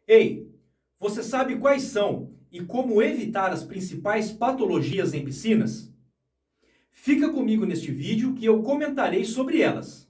Ei, você sabe quais são e como evitar as principais patologias em piscinas? Fica comigo neste vídeo que eu comentarei sobre elas.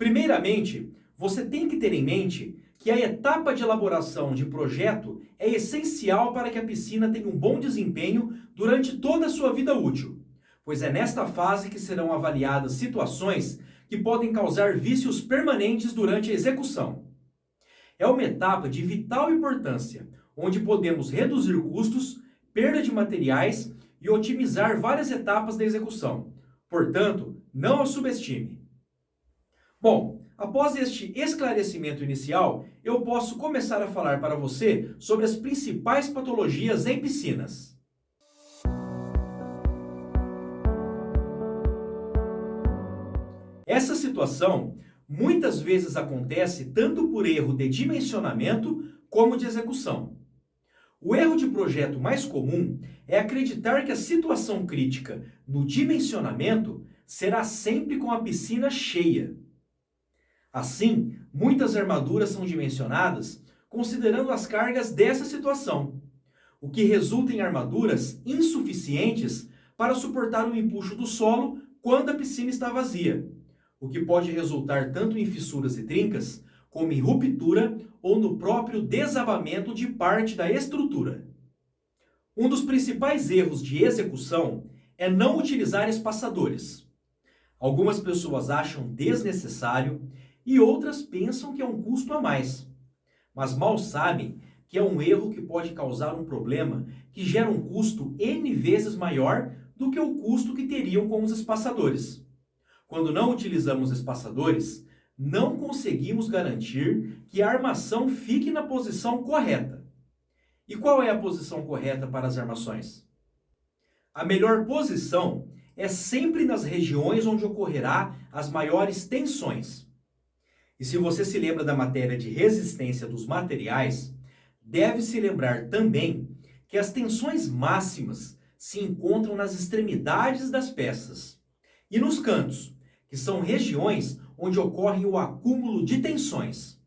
Primeiramente, você tem que ter em mente que a etapa de elaboração de projeto é essencial para que a piscina tenha um bom desempenho durante toda a sua vida útil, pois é nesta fase que serão avaliadas situações que podem causar vícios permanentes durante a execução. É uma etapa de vital importância, onde podemos reduzir custos, perda de materiais e otimizar várias etapas da execução. Portanto, não a subestime. Bom, após este esclarecimento inicial, eu posso começar a falar para você sobre as principais patologias em piscinas. Essa situação muitas vezes acontece tanto por erro de dimensionamento como de execução. O erro de projeto mais comum é acreditar que a situação crítica no dimensionamento será sempre com a piscina cheia. Assim, muitas armaduras são dimensionadas considerando as cargas dessa situação, o que resulta em armaduras insuficientes para suportar o empuxo do solo quando a piscina está vazia, o que pode resultar tanto em fissuras e trincas, como em ruptura ou no próprio desabamento de parte da estrutura. Um dos principais erros de execução é não utilizar espaçadores. Algumas pessoas acham desnecessário e outras pensam que é um custo a mais, mas mal sabem que é um erro que pode causar um problema que gera um custo N vezes maior do que o custo que teriam com os espaçadores. Quando não utilizamos espaçadores, não conseguimos garantir que a armação fique na posição correta. E qual é a posição correta para as armações? A melhor posição é sempre nas regiões onde ocorrerá as maiores tensões. E se você se lembra da matéria de resistência dos materiais, deve se lembrar também que as tensões máximas se encontram nas extremidades das peças e nos cantos, que são regiões onde ocorre o acúmulo de tensões.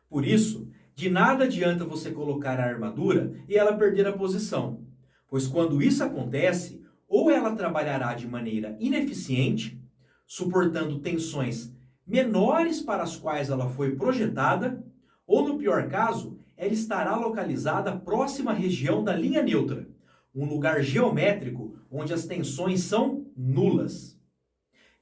Por isso, de nada adianta você colocar a armadura e ela perder a posição, pois quando isso acontece, ou ela trabalhará de maneira ineficiente, suportando tensões menores para as quais ela foi projetada, ou no pior caso, ela estará localizada próxima à região da linha neutra, um lugar geométrico onde as tensões são nulas.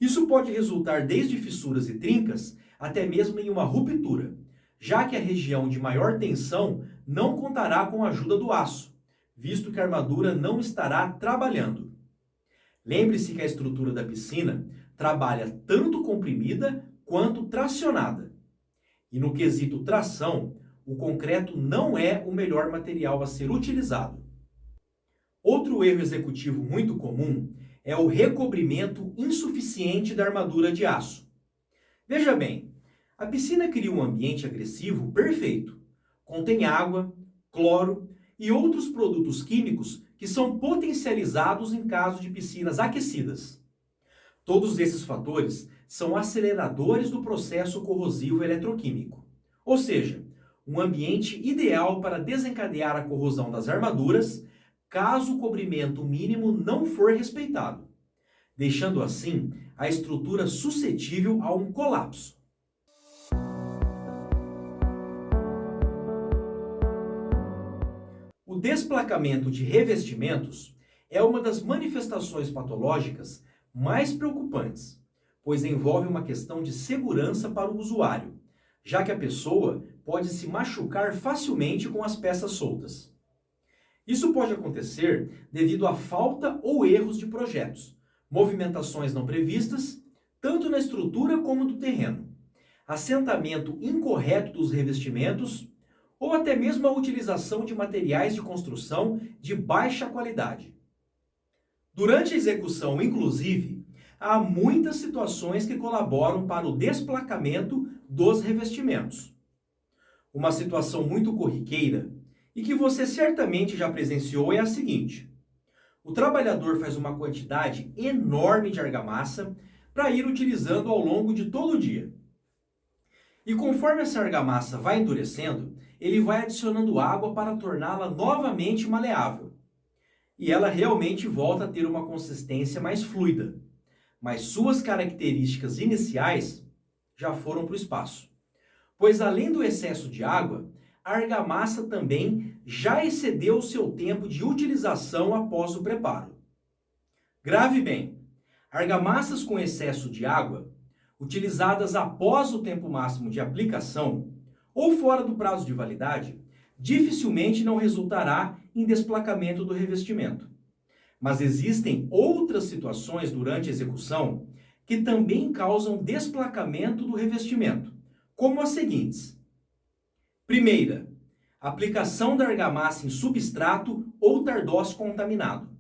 Isso pode resultar desde fissuras e trincas até mesmo em uma ruptura, já que a região de maior tensão não contará com a ajuda do aço, visto que a armadura não estará trabalhando. Lembre-se que a estrutura da piscina trabalha tanto comprimida quanto tracionada. E no quesito tração, o concreto não é o melhor material a ser utilizado. Outro erro executivo muito comum é o recobrimento insuficiente da armadura de aço. Veja bem, a piscina cria um ambiente agressivo perfeito. Contém água, cloro e outros produtos químicos que são potencializados em caso de piscinas aquecidas. Todos esses fatores são aceleradores do processo corrosivo eletroquímico, ou seja, um ambiente ideal para desencadear a corrosão das armaduras caso o cobrimento mínimo não for respeitado, deixando assim a estrutura suscetível a um colapso. O desplacamento de revestimentos é uma das manifestações patológicas mais preocupantes, pois envolve uma questão de segurança para o usuário, já que a pessoa pode se machucar facilmente com as peças soltas. Isso pode acontecer devido à falta ou erros de projetos, movimentações não previstas, tanto na estrutura como no terreno, assentamento incorreto dos revestimentos ou até mesmo a utilização de materiais de construção de baixa qualidade. Durante a execução, inclusive, há muitas situações que colaboram para o desplacamento dos revestimentos. Uma situação muito corriqueira e que você certamente já presenciou é a seguinte: o trabalhador faz uma quantidade enorme de argamassa para ir utilizando ao longo de todo o dia. E conforme essa argamassa vai endurecendo, ele vai adicionando água para torná-la novamente maleável. E ela realmente volta a ter uma consistência mais fluida, mas suas características iniciais já foram para o espaço. Pois além do excesso de água, a argamassa também já excedeu o seu tempo de utilização após o preparo. Grave bem, argamassas com excesso de água, utilizadas após o tempo máximo de aplicação ou fora do prazo de validade, dificilmente não resultará em desplacamento do revestimento. Mas existem outras situações durante a execução que também causam desplacamento do revestimento, como as seguintes. Primeira, aplicação da argamassa em substrato ou tardós contaminado.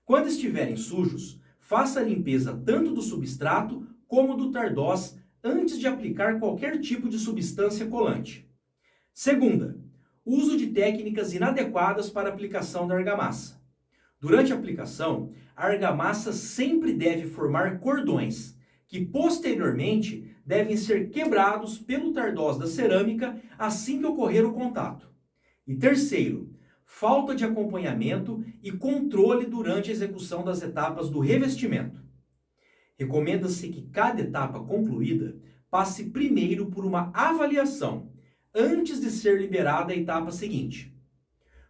Quando estiverem sujos, faça a limpeza tanto do substrato como do tardós antes de aplicar qualquer tipo de substância colante. Segunda, uso de técnicas inadequadas para a aplicação da argamassa. Durante a aplicação, a argamassa sempre deve formar cordões, que posteriormente devem ser quebrados pelo tardós da cerâmica assim que ocorrer o contato. E terceiro, falta de acompanhamento e controle durante a execução das etapas do revestimento. Recomenda-se que cada etapa concluída passe primeiro por uma avaliação, antes de ser liberada a etapa seguinte.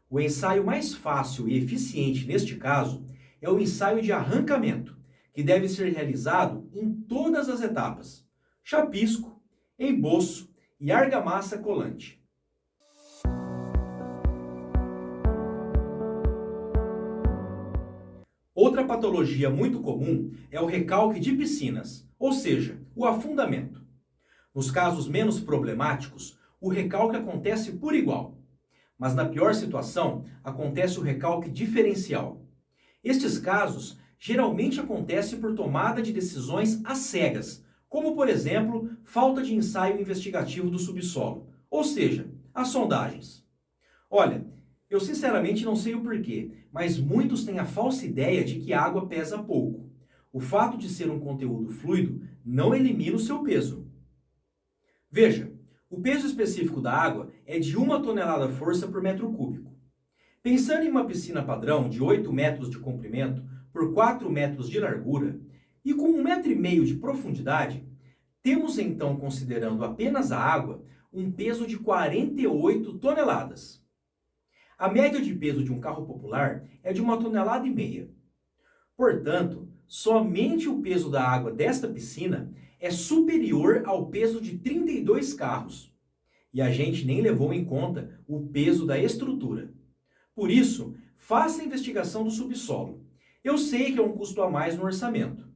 O ensaio mais fácil e eficiente neste caso é o ensaio de arrancamento, que deve ser realizado em todas as etapas: chapisco, emboço e argamassa colante. Outra patologia muito comum é o recalque de piscinas, ou seja, o afundamento. Nos casos menos problemáticos, o recalque acontece por igual, mas na pior situação, acontece o recalque diferencial. Estes casos geralmente acontecem por tomada de decisões às cegas, como por exemplo, falta de ensaio investigativo do subsolo, ou seja, as sondagens. Olha, eu sinceramente não sei o porquê, mas muitos têm a falsa ideia de que a água pesa pouco. O fato de ser um conteúdo fluido não elimina o seu peso. Veja, o peso específico da água é de 1 tonelada-força por metro cúbico. Pensando em uma piscina padrão de 8 metros de comprimento por 4 metros de largura e com 1,5 metro de profundidade, temos então, considerando apenas a água, um peso de 48 toneladas. A média de peso de um carro popular é de 1,5 toneladas. Portanto, somente o peso da água desta piscina é superior ao peso de 32 carros. E a gente nem levou em conta o peso da estrutura. Por isso, faça a investigação do subsolo. Eu sei que é um custo a mais no orçamento,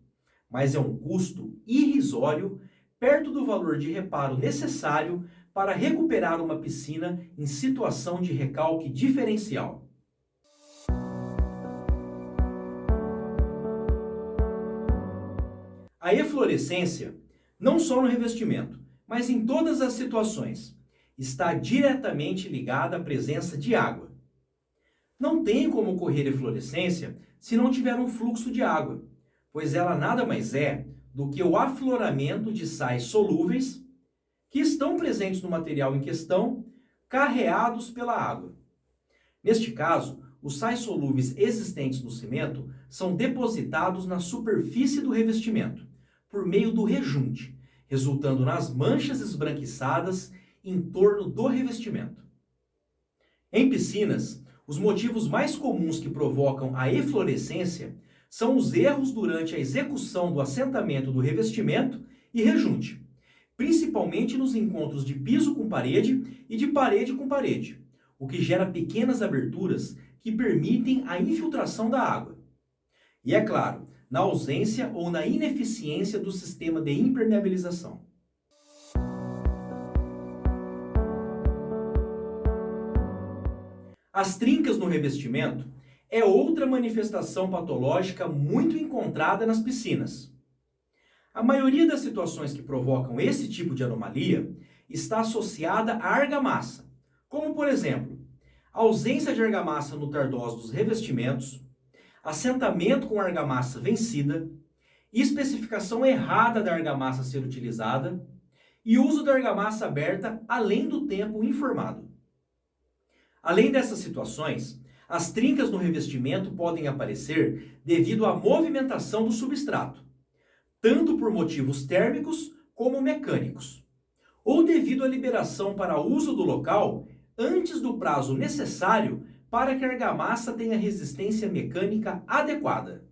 mas é um custo irrisório perto do valor de reparo necessário para recuperar uma piscina em situação de recalque diferencial. A eflorescência, não só no revestimento, mas em todas as situações, está diretamente ligada à presença de água. Não tem como ocorrer eflorescência se não tiver um fluxo de água, pois ela nada mais é do que o afloramento de sais solúveis que estão presentes no material em questão, carreados pela água. Neste caso, os sais solúveis existentes no cimento são depositados na superfície do revestimento, por meio do rejunte, resultando nas manchas esbranquiçadas em torno do revestimento. Em piscinas, os motivos mais comuns que provocam a eflorescência são os erros durante a execução do assentamento do revestimento e rejunte, principalmente nos encontros de piso com parede e de parede com parede, o que gera pequenas aberturas que permitem a infiltração da água. E é claro, na ausência ou na ineficiência do sistema de impermeabilização. As trincas no revestimento é outra manifestação patológica muito encontrada nas piscinas. A maioria das situações que provocam esse tipo de anomalia está associada à argamassa, como por exemplo, ausência de argamassa no tardós dos revestimentos, assentamento com argamassa vencida, especificação errada da argamassa a ser utilizada e uso da argamassa aberta além do tempo informado. Além dessas situações, as trincas no revestimento podem aparecer devido à movimentação do substrato, tanto por motivos térmicos como mecânicos, ou devido à liberação para uso do local antes do prazo necessário para que a argamassa tenha resistência mecânica adequada.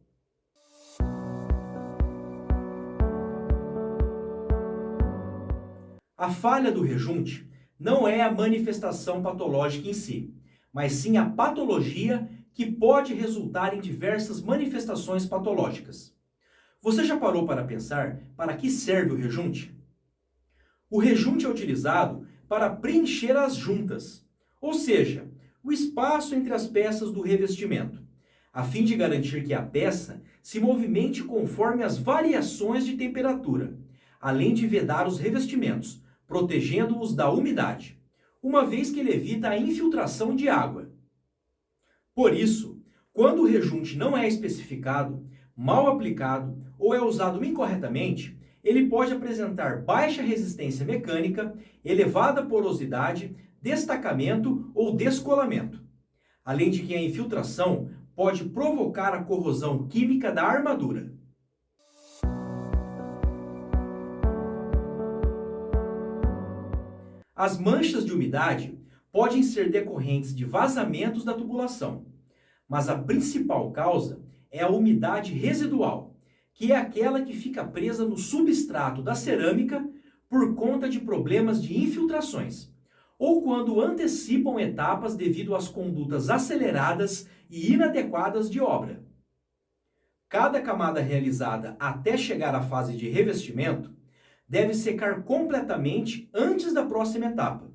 A falha do rejunte não é a manifestação patológica em si, mas sim a patologia que pode resultar em diversas manifestações patológicas. Você já parou para pensar para que serve o rejunte? O rejunte é utilizado para preencher as juntas, ou seja, o espaço entre as peças do revestimento, a fim de garantir que a peça se movimente conforme as variações de temperatura, além de vedar os revestimentos, protegendo-os da umidade, uma vez que ele evita a infiltração de água. Por isso, quando o rejunte não é especificado, mal aplicado ou é usado incorretamente, ele pode apresentar baixa resistência mecânica, elevada porosidade, destacamento ou descolamento, além de que a infiltração pode provocar a corrosão química da armadura. As manchas de umidade podem ser decorrentes de vazamentos da tubulação, mas a principal causa é a umidade residual, que é aquela que fica presa no substrato da cerâmica por conta de problemas de infiltrações, ou quando antecipam etapas devido às condutas aceleradas e inadequadas de obra. Cada camada realizada até chegar à fase de revestimento deve secar completamente antes da próxima etapa,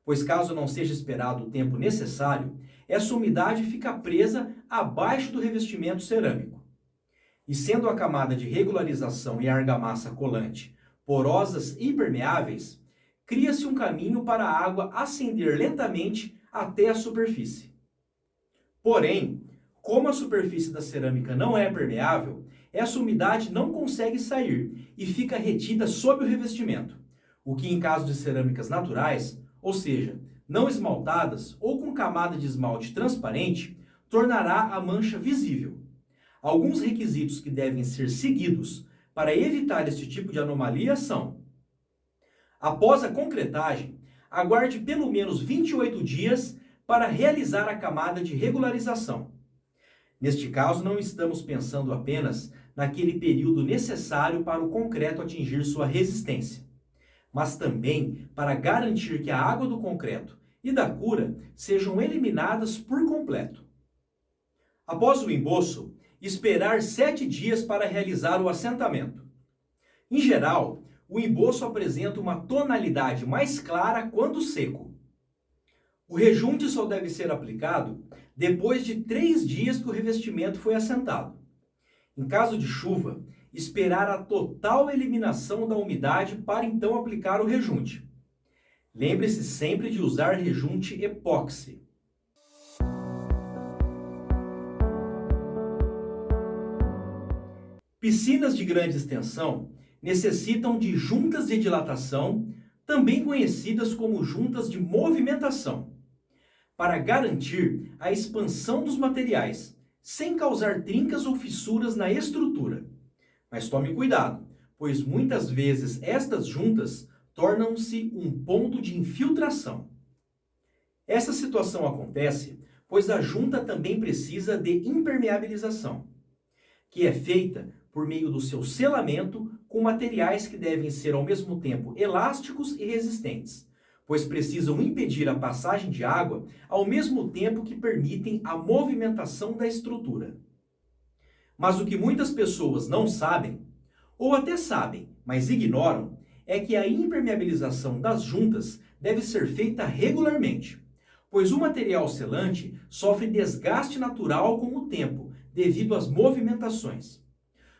pois caso não seja esperado o tempo necessário, essa umidade fica presa abaixo do revestimento cerâmico. E sendo a camada de regularização e a argamassa colante porosas e impermeáveis, cria-se um caminho para a água ascender lentamente até a superfície. Porém, como a superfície da cerâmica não é permeável, essa umidade não consegue sair e fica retida sob o revestimento, o que em caso de cerâmicas naturais, ou seja, não esmaltadas ou com camada de esmalte transparente, tornará a mancha visível. Alguns requisitos que devem ser seguidos para evitar este tipo de anomalia são: após a concretagem, aguarde pelo menos 28 dias para realizar a camada de regularização. Neste caso, não estamos pensando apenas naquele período necessário para o concreto atingir sua resistência, mas também para garantir que a água do concreto e da cura sejam eliminadas por completo. Após o emboço, esperar 7 dias para realizar o assentamento. Em geral, o emboço apresenta uma tonalidade mais clara quando seco. O rejunte só deve ser aplicado depois de 3 dias que o revestimento foi assentado. Em caso de chuva, esperar a total eliminação da umidade para então aplicar o rejunte. Lembre-se sempre de usar rejunte epóxi. Piscinas de grande extensão necessitam de juntas de dilatação, também conhecidas como juntas de movimentação, para garantir a expansão dos materiais, sem causar trincas ou fissuras na estrutura. Mas tome cuidado, pois muitas vezes estas juntas tornam-se um ponto de infiltração. Essa situação acontece pois a junta também precisa de impermeabilização, que é feita por meio do seu selamento com materiais que devem ser ao mesmo tempo elásticos e resistentes, pois precisam impedir a passagem de água ao mesmo tempo que permitem a movimentação da estrutura. Mas o que muitas pessoas não sabem, ou até sabem, mas ignoram, é que a impermeabilização das juntas deve ser feita regularmente, pois o material selante sofre desgaste natural com o tempo, devido às movimentações.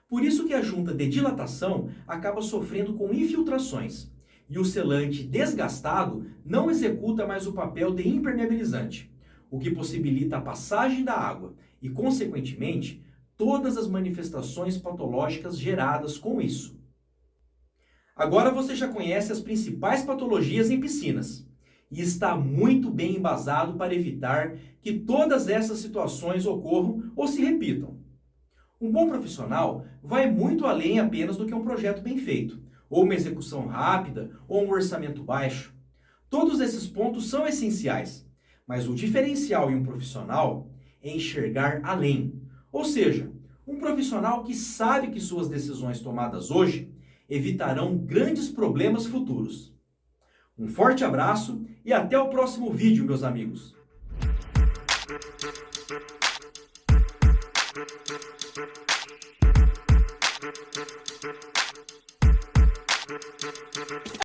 Por isso que a junta de dilatação acaba sofrendo com infiltrações, e o selante desgastado não executa mais o papel de impermeabilizante, o que possibilita a passagem da água e, consequentemente, todas as manifestações patológicas geradas com isso. Agora você já conhece as principais patologias em piscinas e está muito bem embasado para evitar que todas essas situações ocorram ou se repitam. Um bom profissional vai muito além apenas do que um projeto bem feito, ou uma execução rápida, ou um orçamento baixo. Todos esses pontos são essenciais, mas o diferencial em um profissional é enxergar além. Ou seja, um profissional que sabe que suas decisões tomadas hoje evitarão grandes problemas futuros. Um forte abraço e até o próximo vídeo, meus amigos!